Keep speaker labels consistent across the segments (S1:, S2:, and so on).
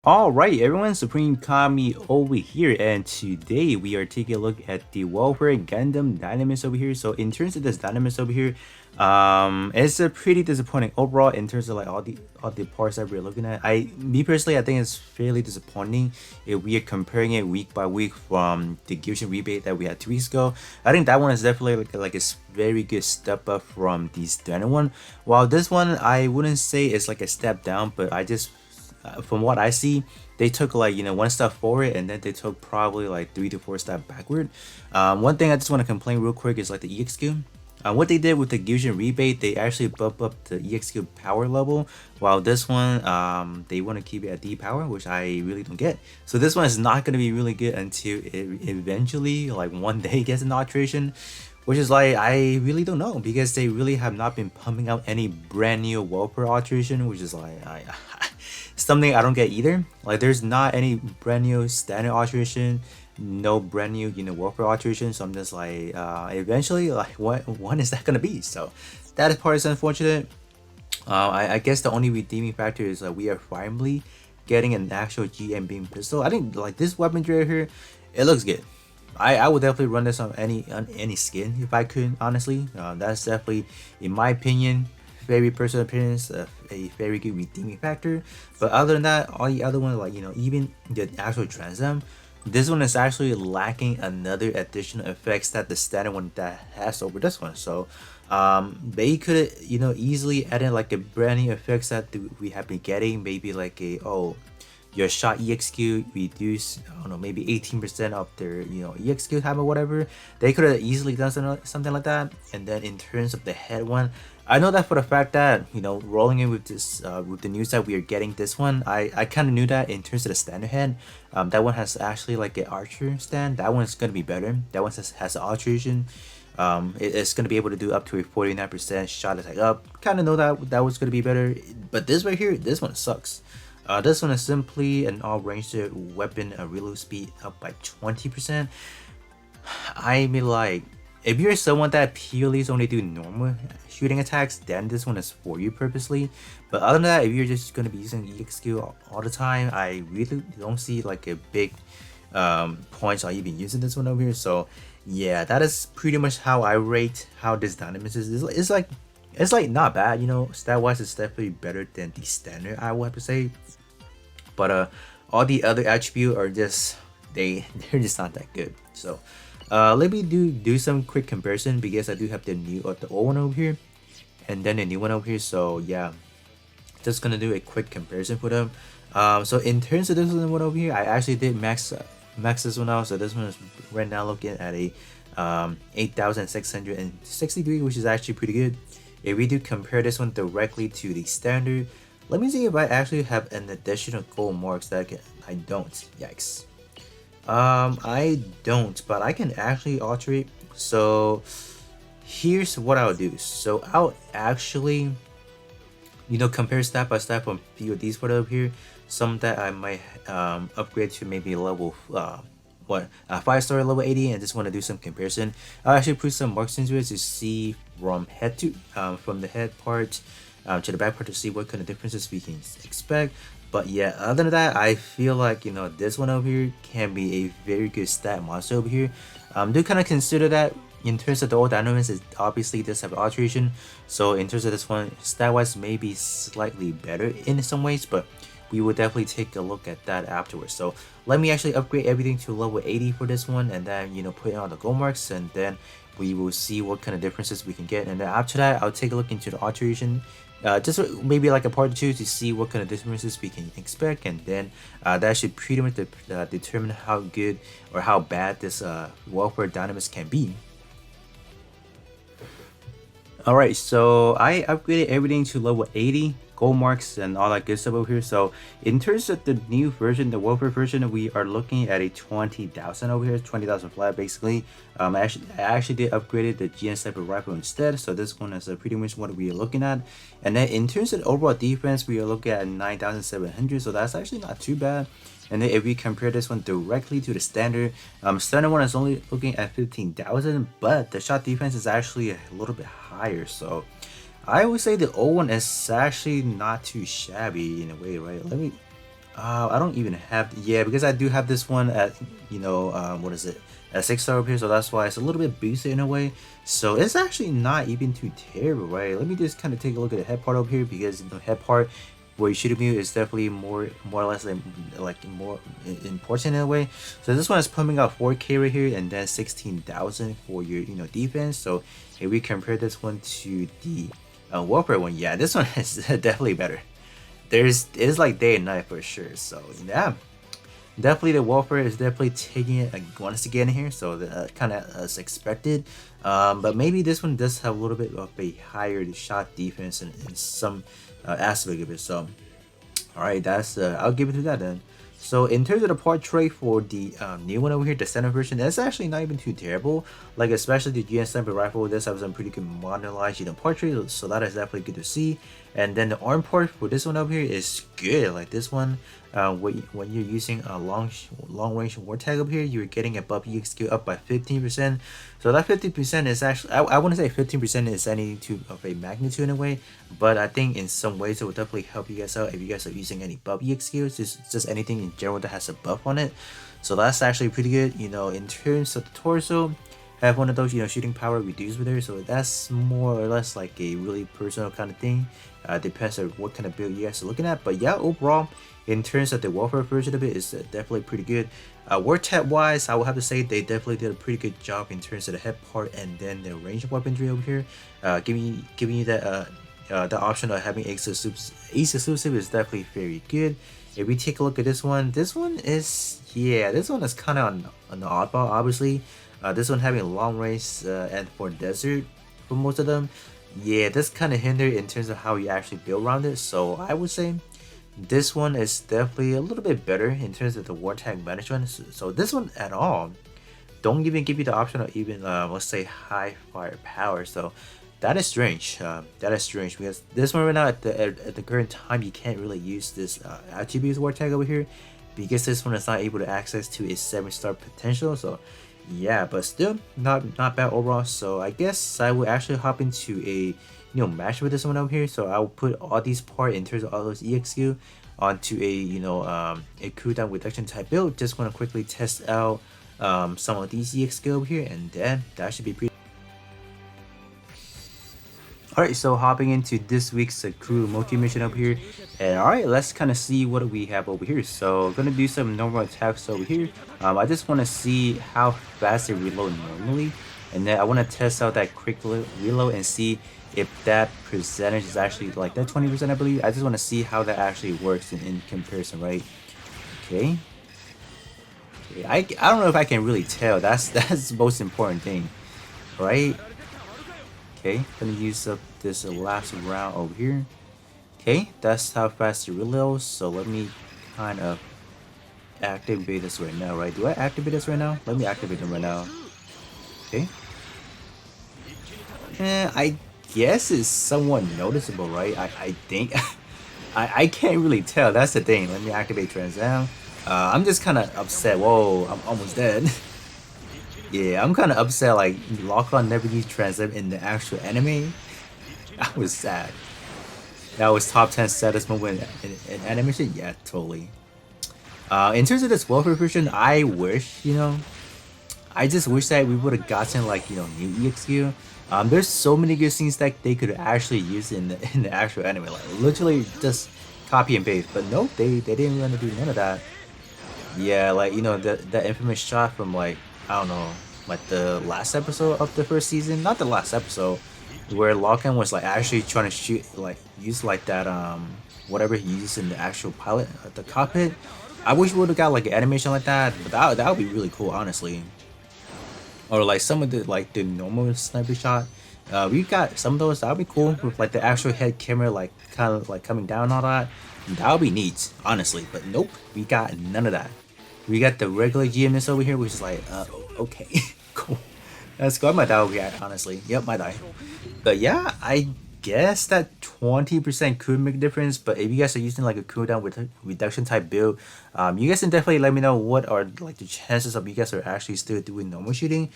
S1: Alright everyone, Supreme Kami over here, and today we are taking a look at the Welfare Gundam Dynames over here. So in terms of this Dynames over here, it's a pretty disappointing overall in terms of like all the parts that we're looking at. Me personally, I think it's fairly disappointing if we are comparing it week by week from the Gyoshin rebate that we had 2 weeks ago. I think that one is definitely like a very good step up from the standard one. While this one, I wouldn't say it's like a step down, but I just from what I see, they took like one step forward and then they took probably like 3 to 4 steps backward. One thing I just want to complain real quick is like the EXQ. What they did with the Gyushin rebate, they actually bump up the EXQ power level, while this one they want to keep it at D power, which I really don't get. So this one is not going to be really good until it eventually, like one day, gets an alteration, which is like I really don't know, because they really have not been pumping out any brand new welfare alteration, which is like something I don't get either. Like there's not any brand new standard alteration, no brand new welfare alteration. So I'm just like eventually, like when is that gonna be? So that part is unfortunate. I guess the only redeeming factor is that we are finally getting an actual GM beam pistol. I think like this weaponry right here, it looks good. I would definitely run this on any skin if I could, honestly. That's definitely, in my opinion, very personal appearance, a very good redeeming factor. But other than that, all the other ones, like even the actual Transam, this one is actually lacking another additional effects that the standard one that has over this one. So they could easily add in like a brand new effects that we have been getting, maybe like a your shot EXQ reduce, I don't know, maybe 18% of their EXQ time or whatever. They could have easily done something like that. And then in terms of the head one, I know that for the fact that rolling in with this with the news that we are getting this one, I kind of knew that in terms of the standard head. That one has actually like an archer stand. That one is gonna be better. That one has an alteration. It's gonna be able to do up to a 49% shot attack up. Kind of know that was gonna be better, but this right here, this one sucks. This one is simply an all-ranged weapon, a reload speed up by 20%. I mean, like, if you're someone that purely only do normal shooting attacks, then this one is for you purposely. But other than that, if you're just gonna be using EXQ all the time, I really don't see like a big points on even using this one over here. So yeah, that is pretty much how I rate how this Dynamis is. It's like not bad, stat wise it's definitely better than the standard, I would have to say. But all the other attributes are just they're just not that good. So let me do some quick comparison, because I do have the old one over here and then the new one over here. So yeah, just gonna do a quick comparison for them. So in terms of this one over here, I actually did max this one out. So this one is right now looking at a 8,663, which is actually pretty good. If we do compare this one directly to the standard, let me see if I actually have an additional gold marks that I don't. Yikes. I don't, but I can actually alter it. So here's what I'll do. So I'll actually compare step by step on few of these put up here. Some that I might upgrade to maybe level 5-star level 80, and just want to do some comparison. I'll actually put some marks into it to see from the head part to the back part, to see what kind of differences we can expect. But yeah, other than that, I feel like this one over here can be a very good stat monster over here. Do kind of consider that in terms of the old Dynames, it obviously does have alteration. So in terms of this one, stat wise maybe slightly better in some ways, but we will definitely take a look at that afterwards. So let me actually upgrade everything to level 80 for this one, and then put in all the gold marks, and then we will see what kind of differences we can get. And then after that, I'll take a look into the alteration, just maybe like a part 2 to see what kind of differences we can expect, and then that should pretty much determine how good or how bad this welfare Dynamis can be. Alright, so I upgraded everything to level 80, gold marks and all that good stuff over here. So in terms of the new version, the welfare version, we are looking at a 20,000 over here, 20,000 flat basically. I actually did upgraded the GN Sniper rifle instead, so this one is pretty much what we are looking at. And then in terms of the overall defense, we are looking at 9,700, so that's actually not too bad. And then if we compare this one directly to the standard, standard one is only looking at 15,000, but the shot defense is actually a little bit higher. So I would say the old one is actually not too shabby in a way, right? I don't even have, yeah, because I do have this one at, what is it, at 6 star up here, so that's why it's a little bit boosted in a way. So it's actually not even too terrible, right? Let me just kind of take a look at the head part over here, because the head part where you shoot him is definitely more or less like more important in a way. So this one is pumping out 4K right here, and then 16,000 for your defense. So if we compare this one to the warfare one, yeah, this one is definitely better. It's like day and night for sure. So yeah, definitely the warfare is definitely taking it once again here. So kind of as expected. But maybe this one does have a little bit of a higher shot defense in some aspect of it. So all right, that's I'll give it to that then. So in terms of the portrait for the new one over here, the center version, that's actually not even too terrible. Like especially the GN Sniper rifle, this has some pretty good modernized portrait, so that is definitely good to see. And then the arm part for this one over here is good. Like this one, when you're using a long range war tag up here, you're getting a buff EXQ up by 15%. So that 50% is actually, I wouldn't say 15% is any too of a magnitude in a way, but I think in some ways it will definitely help you guys out if you guys are using any buff EXQs, just anything in general that has a buff on it. So that's actually pretty good. In terms of the torso, have one of those shooting power reduced with her, so that's more or less like a really personal kind of thing. Depends on what kind of build you guys are looking at, but yeah, overall in terms of the warfare version of it is definitely pretty good. Word tap wise, I will have to say they definitely did a pretty good job in terms of the head part and then the range of weaponry over here, giving you that the option of having ace exclusive is definitely very good. If we take a look at this one is, yeah, this one is kind of on the oddball, obviously. This one having long range and for desert for most of them, yeah, this kind of hindered in terms of how you actually build around it. So I would say this one is definitely a little bit better in terms of the war tag management. So this one at all don't even give you the option of even let's say high firepower. So that is strange. That is strange because this one right now at the current time you can't really use this attributes war tag over here because this one is not able to access to a 7-star potential. So yeah, but still not bad overall. So I guess I will actually hop into a match with this one over here. So I will put all these parts in terms of all those EXQ onto a a cooldown reduction type build. Just want to quickly test out some of these EXQ over here, and then that should be pretty. Alright, so hopping into this week's crew multi-mission up here, and alright, let's kind of see what we have over here. So gonna do some normal attacks over here. I just want to see how fast they reload normally, and then I want to test out that quick reload and see if that percentage is actually like that 20%, I believe. I just want to see how that actually works in comparison, right? Okay. I don't know if I can really tell. That's the most important thing, right? Okay, gonna use up this last round over here. Okay, that's how fast it reloads. So let me kind of activate this right now, right? Do I activate this right now? Let me activate them right now. Okay. I guess it's somewhat noticeable, right? I think I can't really tell. That's the thing. Let me activate Transam. I'm just kind of upset. Whoa, I'm almost dead. Yeah, I'm kind of upset. Like Lock-On never used Transam in the actual anime. I was sad. That was top 10 saddest moment in animation. Yeah, totally. In terms of this welfare version, I wish I just wish that we would have gotten like new EXQ. There's so many good scenes that they could actually use in the actual anime, like literally just copy and paste. But nope, they didn't want to do none of that. Yeah, like that infamous shot from like I don't know, like the last episode of the first season, not the last episode, where Lock-On was like actually trying to shoot like use like that whatever he used in the actual pilot the cockpit. I wish we would have got like an animation like that, but that would be really cool, honestly. Or like some of the normal sniper shot. We got some of those. That would be cool with like the actual head camera like kind of like coming down and all that. That would be neat, honestly. But nope, we got none of that. We got the regular GMS over here, which is like, okay, cool. Let's go. I might die over here, honestly. Yep, might die. But yeah, I guess that 20% could make a difference. But if you guys are using like a cooldown with reduction type build, you guys can definitely let me know what are like the chances of you guys are actually still doing normal shooting.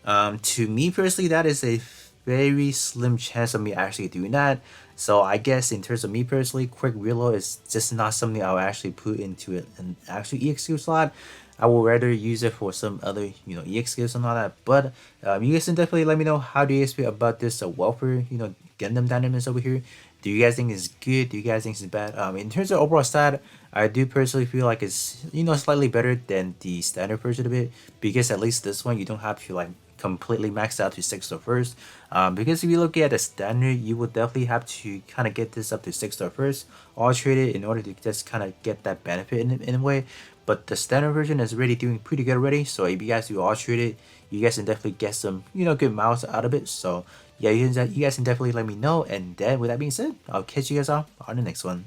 S1: To me personally, that is a very slim chance of me actually doing that. So I guess in terms of me personally, quick reload is just not something I'll actually put into an actual EXQ slot. I will rather use it for some other, EXQs and all that. But you guys can definitely let me know how do you guys feel about this welfare, Gundam Dynames over here. Do you guys think it's good? Do you guys think it's bad? In terms of overall stat, I do personally feel like it's slightly better than the standard version of it, because at least this one you don't have to like completely max out to 6 star first. Because if you look at the standard, you would definitely have to kind of get this up to 6 star first, all traded in order to just kind of get that benefit in a way. But the standard version is already doing pretty good already. So if you guys do all traded, you guys can definitely get some good miles out of it. So yeah, you guys can definitely let me know. And then with that being said, I'll catch you guys off on the next one.